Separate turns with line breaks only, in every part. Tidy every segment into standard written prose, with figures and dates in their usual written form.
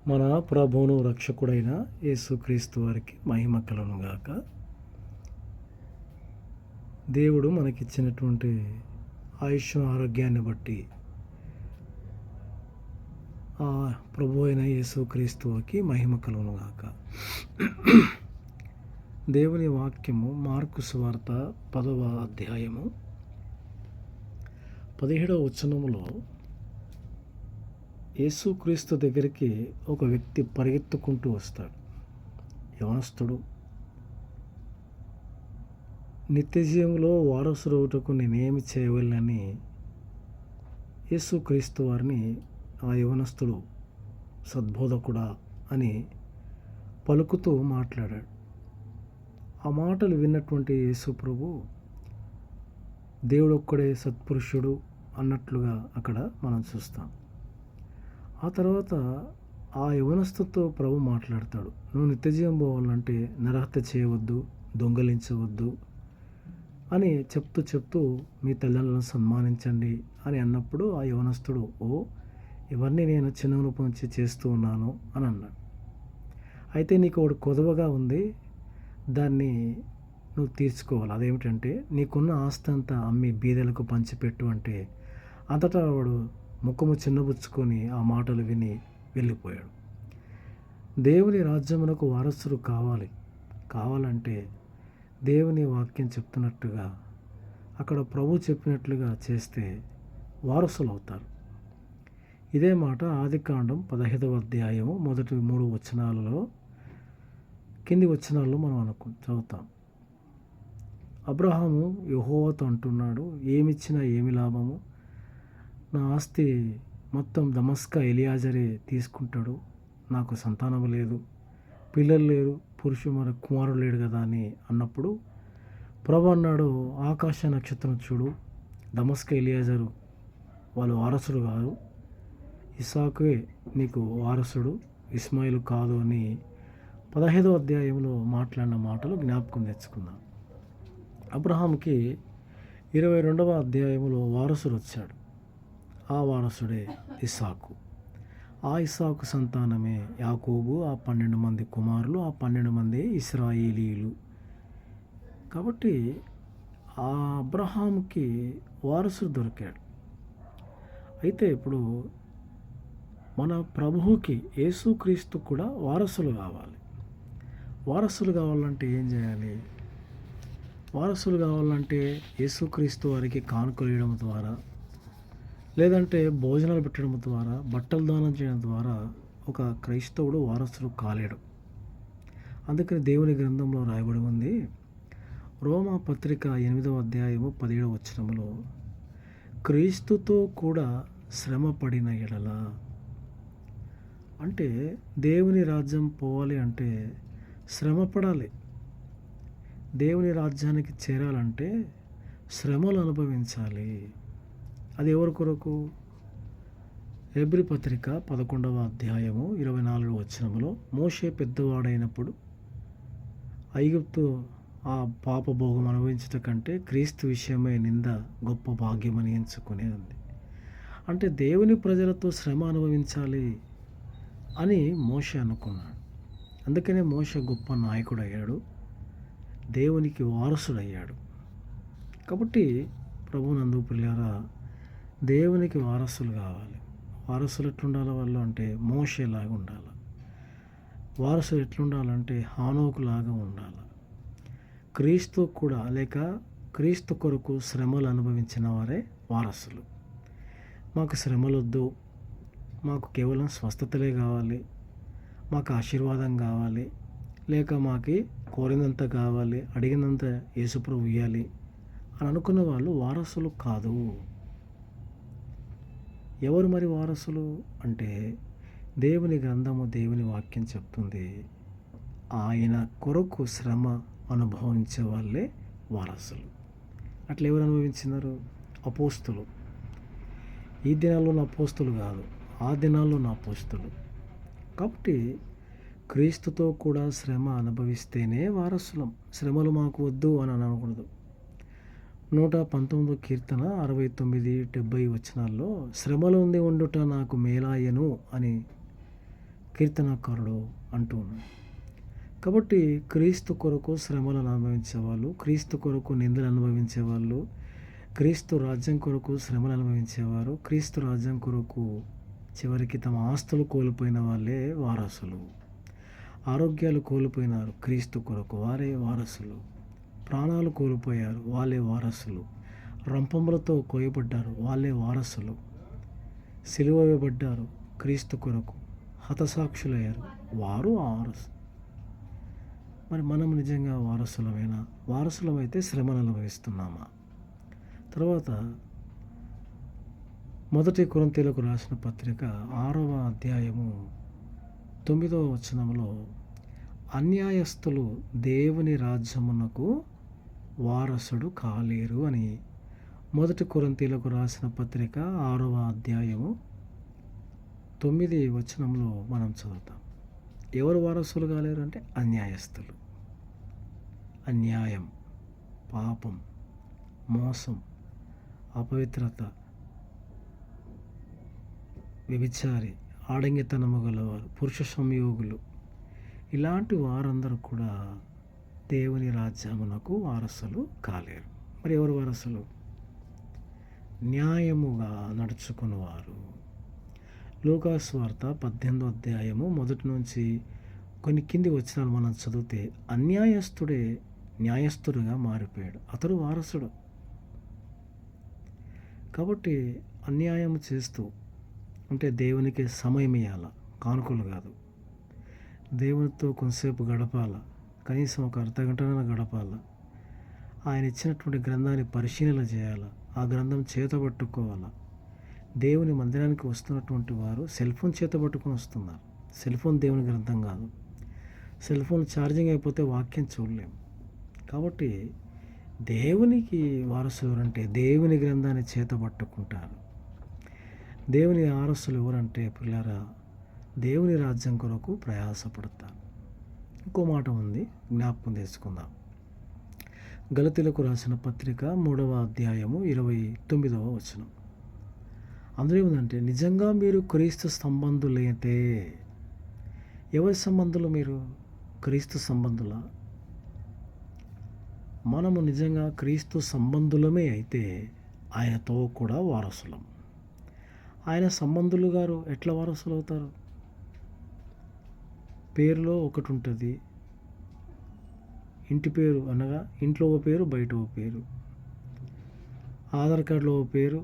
మన ప్రభువును రక్షకుడైన యేసుక్రీస్తు వారికి మహిమ కలుగును గాక. దేవుడు మనకిచ్చినటువంటి ఆయుష్ ఆరోగ్యాన్ని బట్టి ఆ ప్రభు అయిన యేసుక్రీస్తుకి మహిమ కలుగును గాక. దేవుని వాక్యము మార్కు సువార్త 10వ అధ్యాయము 17వ వచనములో యేసుక్రీస్తు దగ్గరికి ఒక వ్యక్తి పరిగెత్తుకుంటూ వస్తాడు. యవనస్తుడు, నిత్య జీవంలో వారసుడవుటకు నేనేమి చేయవలనని యేసుక్రీస్తు వారిని ఆ యవనస్తుడు సద్బోధకుడా అని పలుకుతూ మాట్లాడాడు. ఆ మాటలు విన్నటువంటి యేసు ప్రభు దేవుడొక్కడే సత్పురుషుడు అన్నట్లుగా అక్కడ మనం చూస్తాం. ఆ తర్వాత ఆ యవనస్తుతో ప్రభు మాట్లాడతాడు. నువ్వు నిత్యజీవం పోవాలంటే నరహత్య చేయవద్దు, దొంగలించవద్దు అని చెప్తూ మీ తల్లిదండ్రులను సన్మానించండి అని అన్నప్పుడు ఆ యవనస్తుడు ఇవన్నీ నేను చిన్నప్పటి నుంచి చేస్తూ ఉన్నాను అని అన్నాడు. అయితే నీకు ఒకటి కొదవగా ఉంది, దాన్ని నువ్వు తీర్చుకోవాలి. అదేమిటంటే నీకున్న ఆస్తి అంతా అమ్మి బీదలకు పంచిపెట్టు అంటే అంతటా వాడు ముఖము చిన్నబుచ్చుకొని ఆ మాటలు విని వెళ్ళిపోయాడు. దేవుని రాజ్యమునకు వారసుడు కావాలంటే దేవుని వాక్యం చెప్తున్నట్టుగా అక్కడ ప్రభు చెప్పినట్లుగా చేస్తే వారసులు అవుతారు. ఇదే మాట ఆదికాండం 15వ అధ్యాయము మొదటి 3 వచనాలలో కింది వచనాల్లో మనం చదువుతాం. అబ్రహాము యెహోవాతో అంటున్నాడు, ఏమిచ్చినా ఏమి లాభము, నా ఆస్తి మొత్తం దమస్కా ఎలియాజరే తీసుకుంటాడు, నాకు సంతానం లేదు, పిల్లలు లేరు, కుమారుడు లేడు కదా అని అన్నప్పుడు ప్రభు అన్నాడు, ఆకాశ నక్షత్రం చూడు, దమస్కా ఎలియాజరు వాళ్ళు వారసుడు కాదు, ఇస్సాకువే నీకు వారసుడు, ఇస్మాయిలు కాదు అని 15వ అధ్యాయంలో మాట్లాడిన మాటలు జ్ఞాపకం తెచ్చుకుందాం. అబ్రహాంకి 22వ అధ్యాయంలో వారసుడు వచ్చాడు. ఆ వారసుడే ఇస్సాకు. ఆ ఇస్సాకు సంతానమే యాకోబు, ఆ 12 మంది కుమారులు, ఆ 12 మంది ఇశ్రాయేలీయులు. కాబట్టి ఆ అబ్రహాంకి వారసుడు దొరికాడు. అయితే ఇప్పుడు మన ప్రభువుకి యేసుక్రీస్తు కూడా వారసులు కావాలి. వారసులు కావాలంటే ఏం చేయాలి? వారసులు కావాలంటే యేసుక్రీస్తు వారికి కానుకలు ఇవ్వడం ద్వారా, లేదంటే భోజనాలు పెట్టడం ద్వారా, బట్టలు దానం చేయడం ద్వారా ఒక క్రైస్తవుడు వారసుడు కాలేడు. అందుకని దేవుని గ్రంథంలో రాయబడి ఉంది, రోమా పత్రిక 8వ అధ్యాయము 17వ వచనములో, క్రీస్తుతో కూడా శ్రమ పడిన ఎడల, అంటే దేవుని రాజ్యం పోవాలి అంటే శ్రమ పడాలి. దేవుని రాజ్యానికి చేరాలంటే శ్రమలు అనుభవించాలి. అది ఎవరి కొరకు? హెబ్రీ పత్రిక 11వ అధ్యాయము 24వ వచనములో, మోషే పెద్దవాడైనప్పుడు ఐగుప్తు ఆ పాప భోగం అనుభవించట కంటే క్రీస్తు విషయమై నింద గొప్ప భాగ్యమని ఎంచుకునే ఉంది. అంటే దేవుని ప్రజలతో శ్రమ అనుభవించాలి అని మోషే అనుకున్నాడు. అందుకనే మోషే గొప్ప నాయకుడు అయ్యాడు, దేవునికి వారసుడయ్యాడు. కాబట్టి ప్రభునందు ప్రియులారా, దేవునికి వారసులు కావాలి. వారసులు ఎట్లుండాలి వాళ్ళు అంటే మోషేలాగా ఉండాలి. వారసులు ఎట్లుండాలంటే హానోకులాగా ఉండాలి. క్రీస్తు కూడా లేక క్రీస్తు కొరకు శ్రమలు అనుభవించిన వారే వారసులు. మాకు శ్రమలొద్దు, మాకు కేవలం స్వస్థతలే కావాలి, మాకు ఆశీర్వాదం కావాలి, లేక మాకు కోరినంత కావాలి, అడిగినంత యేసుప్రభు ఇవ్వాలి అని అనుకున్న వాళ్ళు వారసులు కాదు. ఎవరు మరి వారసులు అంటే దేవుని గ్రంథము, దేవుని వాక్యం చెప్తుంది, ఆయన కొరకు శ్రమ అనుభవించే వాళ్ళే వారసులు. అట్లా ఎవరు అనుభవించినారు? అపోస్తులు. ఈ దినాల్లో నా అపోస్తులు కాదు, ఆ దినాల్లో నా అపోస్తులు. కాబట్టి క్రీస్తుతో కూడా శ్రమ అనుభవిస్తేనే వారసులం. శ్రమలు మాకు వద్దు అని అనకూడదు. 119వ కీర్తన 69, 70 వచనాల్లో శ్రమలో ఉండుట నాకు మేలాయను అని కీర్తనకారుడు అంటూ ఉన్నాడు. కాబట్టి క్రీస్తు కొరకు శ్రమలను అనుభవించేవాళ్ళు, క్రీస్తు కొరకు నిందలు అనుభవించేవాళ్ళు, క్రీస్తు రాజ్యం కొరకు శ్రమలు అనుభవించేవారు, క్రీస్తు రాజ్యం కొరకు చివరికి తమ ఆస్తులు కోల్పోయిన వాళ్ళే వారసులు. ఆరోగ్యాలు కోల్పోయినారు క్రీస్తు కొరకు, వారే వారసులు. ప్రాణాలు కోల్పోయారు, వాళ్ళే వారసులు. రంపములతో కోయబడ్డారు, వాళ్ళే వారసులు. సిలువ వేయబడ్డారు క్రీస్తు కొరకు, హతసాక్షులయ్యారు, వారు వారసు. మరి మనం నిజంగా వారసులమైనా? వారసులమైతే శ్రమను అనుభవిస్తున్నామా? తర్వాత 1 కొరింథీయులకు రాసిన పత్రిక 6వ అధ్యాయము 9వ వచనంలో అన్యాయస్తులు దేవుని రాజ్యమునకు వారసుడు కాలేరు అని 1 కొరింథీయులకు రాసిన పత్రిక 6వ అధ్యాయము 9వ వచనంలో మనం చదువుతాం. ఎవరు వారసులు కాలేరు అంటే అన్యాయస్తులు. అన్యాయం, పాపం, మోసం, అపవిత్రత, వ్యభిచారి, ఆడంగితనము గలవారు, పురుష సంయోగులు, ఇలాంటి వారందరూ కూడా దేవుని రాజ్యమునకు వారసులు కాలేరు. మరి ఎవరు వారసులు? న్యాయముగా నడుచుకునేవారు. లూకా సువార్త 18వ అధ్యాయము 1 నుంచి కొన్ని కింది వచనాలు మనం చదివితే అన్యాయస్తుడే న్యాయస్తుడిగా మారిపోయాడు, అతడు వారసుడు. కాబట్టి అన్యాయం చేస్తూ అంటే దేవునికి సమయం ఇవ్వాల, కానుకలు కాదు. దేవునితో కొంతసేపు గడపాల, కనీసం ఒక అర్ధగంటనైనా గడపాల. ఆయన ఇచ్చినటువంటి గ్రంథాన్ని పరిశీలన చేయాలి, ఆ గ్రంథం చేతబట్టుకోవాలా. దేవుని మందిరానికి వస్తున్నటువంటి వారు సెల్ ఫోన్ చేతబట్టుకొని వస్తున్నారు. సెల్ ఫోన్ దేవుని గ్రంథం కాదు. సెల్ ఫోన్ ఛార్జింగ్ అయిపోతే వాక్యం చూడలేము. కాబట్టి దేవునికి వారసులు ఎవరంటే దేవుని గ్రంథాన్ని చేతబట్టుకుంటారు. దేవుని వారసులు ఎవరంటే పిల్లరా దేవుని రాజ్యం కొరకు ప్రయాసపడతారు. ఇంకో మాట ఉంది, జ్ఞాపకం చేసుకుందాం. గలతీయులకు రాసిన పత్రిక 3వ అధ్యాయము 29వ వచనం. అందులో ఏముందంటే నిజంగా మీరు క్రీస్తు సంబంధులైతే. ఎవరి సంబంధులు మీరు? క్రీస్తు సంబంధుల. మనము నిజంగా క్రీస్తు సంబంధులమే అయితే ఆయనతో కూడా వారసులం. ఆయన సంబంధులు గారు ఎట్లా వారసులు అవుతారు? పేరులో ఒకటి ఉంటుంది. ఇంటి పేరు అనగా ఇంట్లో ఓ పేరు, బయట ఓ పేరు. ఆధార్ కార్డులో ఓ పేరు,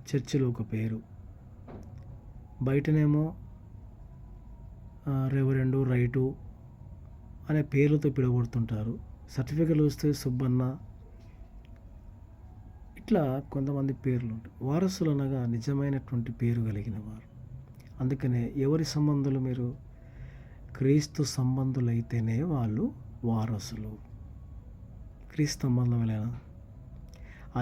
చర్చిలో ఒక పేరు. బయటనేమో రెవరెండు, రైటు అనే పేర్లతో పిలువబడుతుంటారు. సర్టిఫికెట్లు వస్తే సుబ్బన్న, ఇట్లా కొంతమంది పేర్లు ఉంటాయి. వారసులు అనగా నిజమైనటువంటి పేరు కలిగిన వారు. అందుకనే ఎవరి సంబంధులు మీరు? క్రీస్తు సంబంధులైతేనే వాళ్ళు వారసులు. క్రీస్తు సంబంధులైన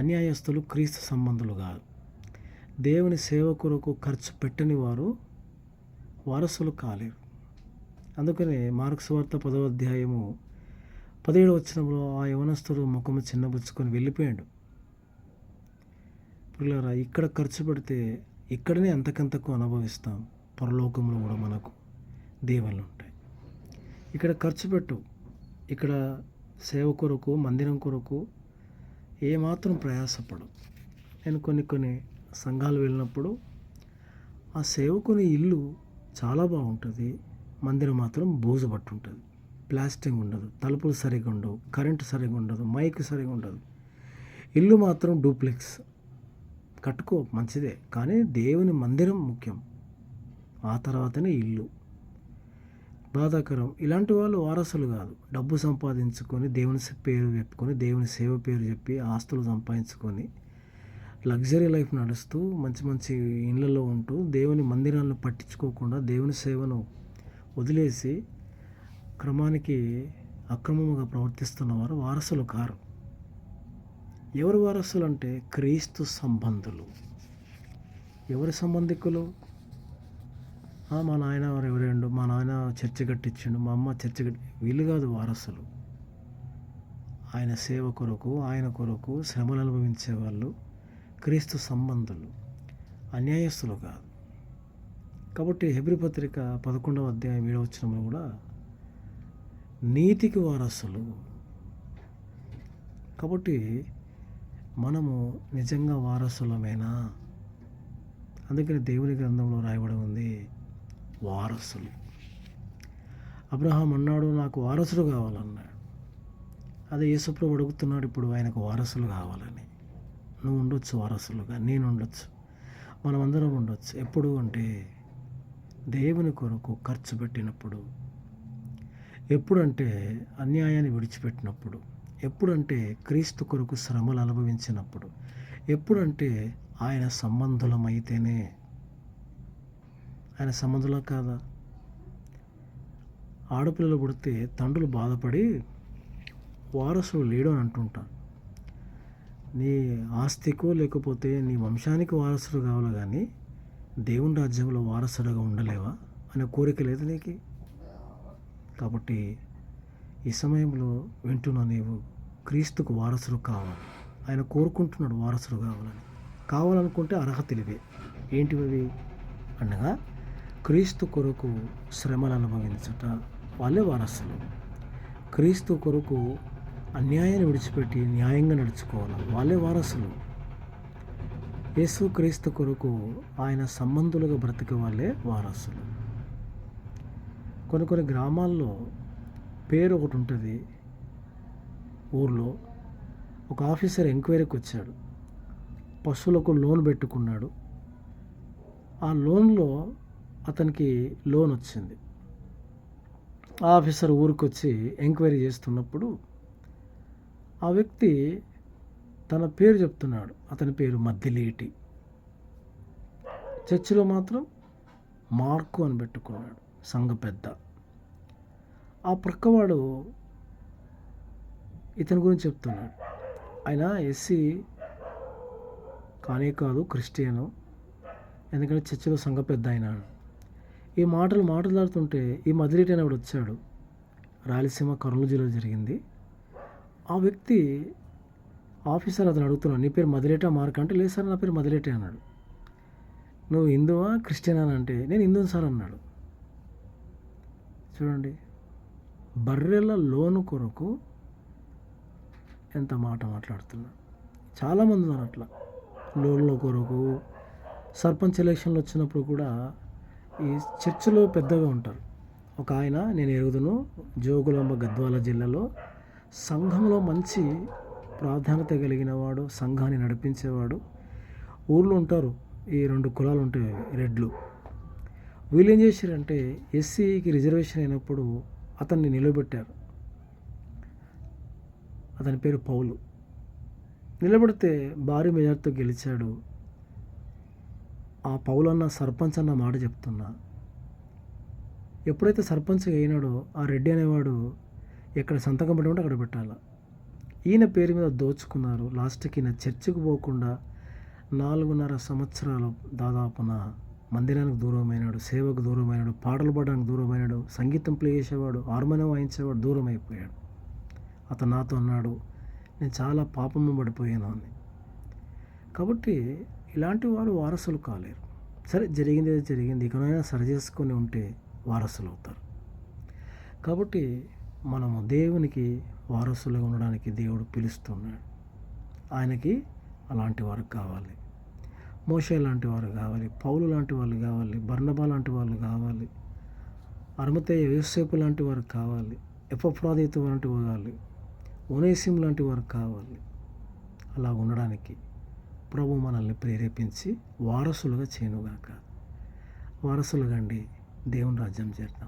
అన్యాయస్తులు క్రీస్తు సంబంధులు కాదు. దేవుని సేవ కొరకు ఖర్చు పెట్టని వారు వారసులు కాలేరు. అందుకనే మార్కు సువార్త 10వ అధ్యాయము 17వ వచనంలో ఆ యవనస్తుడు ముఖము చిన్నబుచ్చుకొని వెళ్ళిపోయాడు. పిల్లరా, ఇక్కడ ఖర్చు పెడితే ఇక్కడనే అంతకంతకు అనుభవిస్తాం. పరలోకంలో కూడా మనకు దీవెనలు ఉంటాయి. ఇక్కడ ఖర్చు పెట్టు. ఇక్కడ సేవ కొరకు, మందిరం కొరకు ఏమాత్రం ప్రయాసపడు. నేను కొన్ని సంఘాలు వెళ్ళినప్పుడు ఆ సేవకుని ఇల్లు చాలా బాగుంటుంది, మందిరం మాత్రం బూజు పట్టుంటుంది. ప్లాస్టింగ్ ఉండదు, తలుపులు సరిగా ఉండవు, కరెంటు సరిగా ఉండదు, మైక్ సరిగా ఉండదు. ఇల్లు మాత్రం డూప్లెక్స్. కట్టుకో, మంచిదే, కానీ దేవుని మందిరం ముఖ్యం, ఆ తర్వాతనే ఇల్లు. బాధాకరం. ఇలాంటి వాళ్ళు వారసులు కాదు. డబ్బు సంపాదించుకొని దేవుని పేరు చెప్పుకొని, దేవుని సేవ పేరు చెప్పి ఆస్తులు సంపాదించుకొని లగ్జరీ లైఫ్ నడుస్తూ మంచి మంచి ఇళ్ళల్లో ఉంటూ దేవుని మందిరాలను పట్టించుకోకుండా దేవుని సేవను వదిలేసి క్రమానికి అక్రమంగా ప్రవర్తిస్తున్నవారు వారసులు కారు. ఎవరు వారసులు అంటే క్రీస్తు సంబంధులు. ఎవరి సంబంధికులు? మా నాయన రెవరెండు, మా నాయన చర్చి కట్టించిండు, మా అమ్మ చర్చి వీళ్ళు కాదు వారసులు. ఆయన సేవ కొరకు, ఆయన కొరకు శ్రమలు అనుభవించే వాళ్ళు క్రీస్తు సంబంధులు, అన్యాయస్తులు కాదు. కాబట్టి హెబ్రీ పత్రిక 11వ అధ్యాయం 7వ వచనంలో కూడా నీతికి వారసులు. కాబట్టి మనము నిజంగా వారసులమేనా? అందుకని దేవుని గ్రంథంలో రాయబడి ఉంది వారసులు. అబ్రహాం అన్నాడు, నాకు వారసుడు కావాలన్నాడు. అదే యేసుప్రభు అడుగుతున్నాడు ఇప్పుడు ఆయనకు వారసులు కావాలని. నువ్వు ఉండొచ్చు వారసులుగా, నేను ఉండొచ్చు, మనమందరం ఉండొచ్చు. ఎప్పుడు అంటే దేవుని కొరకు ఖర్చు పెట్టినప్పుడు, ఎప్పుడంటే అన్యాయాన్ని విడిచిపెట్టినప్పుడు, ఎప్పుడంటే క్రీస్తు కొరకు శ్రమలు అనుభవించినప్పుడు, ఎప్పుడంటే ఆయన సంబంధులమైతేనే. ఆయన సంబంధులం కాదా? ఆడపిల్లలు పుడితే తండ్రులు బాధపడి వారసుడు లేడు అని అంటుంటాను. నీ ఆస్తికో లేకపోతే నీ వంశానికి వారసుడు కావాలి, కానీ దేవుని రాజ్యంలో వారసుడుగా ఉండలేవా అనే కోరిక లేదు నీకు? కాబట్టి ఈ సమయంలో వింటున్న నీవు క్రీస్తుకు వారసుడు కావాలి. ఆయన కోరుకుంటున్నాడు వారసుడు కావాలని. కావాలనుకుంటే అర్హత ఇవే. ఏంటివి అనగా క్రీస్తు కొరకు శ్రమలు అనుభవించుట వాళ్ళే వారసులు. క్రీస్తు కొరకు అన్యాయాన్ని విడిచిపెట్టి న్యాయంగా నడుచుకోవాలి, వాళ్ళే వారసులు. యేసు క్రీస్తు కొరకు ఆయన సంబంధులుగా బ్రతికే వాళ్ళే వారసులు. కొన్ని గ్రామాల్లో పేరు ఒకటి ఉంటుంది. ఊర్లో ఒక ఆఫీసర్ ఎంక్వైరీకి వచ్చాడు. పశువులకు లోన్ పెట్టుకున్నాడు. ఆ లోన్లో అతనికి లోన్ వచ్చింది. ఆ ఆఫీసర్ ఊరికి వచ్చి ఎంక్వైరీ చేస్తున్నప్పుడు ఆ వ్యక్తి తన పేరు చెప్తున్నాడు. అతని పేరు మద్దిలేటి. చర్చిలో మాత్రం మార్కు అని పెట్టుకున్నాడు, సంఘ పెద్ద. ఆ ప్రక్కవాడు ఇతని గురించి చెప్తున్నాడు. ఆయన ఎస్సీ కానే కాదు, క్రిస్టియను, ఎందుకంటే చర్చిలో సంఘ పెద్ద ఆయన. ఈ మాట్లాడుతుంటే ఈ మద్దిలేటి అనేవాడు వచ్చాడు. రాయలసీమ కర్నూలు జిల్లాలో జరిగింది. ఆ వ్యక్తి ఆఫీసర్ అతను అడుగుతున్నాడు, నీ పేరు మదిలేటా మార్క్ అంటే, లేదు సార్ నా పేరు మదిలేటే అన్నాడు. నువ్వు హిందువా క్రిస్టియనా అంటే, నేను హిందువుని సార్ అన్నాడు. చూడండి, బర్రెల లోను కొరకు ఎంత మాట మాట్లాడుతున్నాడు. చాలామంది ఉన్నారు అట్లా లోన్ల కొరకు. సర్పంచ్ ఎలక్షన్లు వచ్చినప్పుడు కూడా ఈ చర్చిలో పెద్దగా ఉంటారు. ఒక ఆయన, నేను ఎరుగుదును, జోగులాంబ గద్వాల జిల్లాలో సంఘంలో మంచి ప్రాధాన్యత కలిగిన వాడు, సంఘాన్ని నడిపించేవాడు. ఊళ్ళో ఉంటారు ఈ 2 కులాలు ఉంటాయి, రెడ్లు. వీళ్ళు ఏం చేశారంటే ఎస్సీకి రిజర్వేషన్ అయినప్పుడు అతన్ని నిలబెట్టారు. అతని పేరు పౌలు. నిలబడితే భారీ మెజార్టీతో గెలిచాడు. ఆ పౌలు అన్న సర్పంచ్ అన్న మాట చెప్తున్నా, ఎప్పుడైతే సర్పంచ్ అయినాడో ఆ రెడ్డి అనేవాడు ఎక్కడ సంతకం పెట్టమంటే అక్కడ పెట్టాలి. ఈయన పేరు మీద దోచుకున్నారు. లాస్ట్కి ఈయన చర్చికి పోకుండా 4.5 సంవత్సరాలు దాదాపున మందిరానికి దూరమైనాడు, సేవకు దూరమైనాడు, పాటలు పాడడానికి దూరమైనాడు, సంగీతం ప్లే చేసేవాడు, హార్మోనియం వాయించేవాడు, దూరం అయిపోయాడు. అతను నాతో అన్నాడు, నేను చాలా పాపము పడిపోయాను అని. కాబట్టి ఇలాంటి వారు వారసులు కాలేరు. సరే, జరిగింది జరిగింది, ఇకనైనా సరి చేసుకొని ఉంటే వారసులు అవుతారు. కాబట్టి మనము దేవునికి వారసులుగా ఉండడానికి దేవుడు పిలుస్తున్నాడు. ఆయనకి అలాంటి వారు కావాలి. మోషే లాంటి వారు కావాలి, పౌలు లాంటి వాళ్ళు కావాలి, బర్నబా లాంటి వాళ్ళు కావాలి, అర్మతయ్య యోసేపు లాంటి వారు కావాలి, ఎపఫ్రాదితు లాంటి వారు కావాలి, ఓనేసిం లాంటి వారు కావాలి. అలా ఉండడానికి ప్రభు మనల్ని ప్రేరేపించి వారసులుగా చేయనుగాక. వారసులుగా అండి దేవుని రాజ్యం చేద్దాం.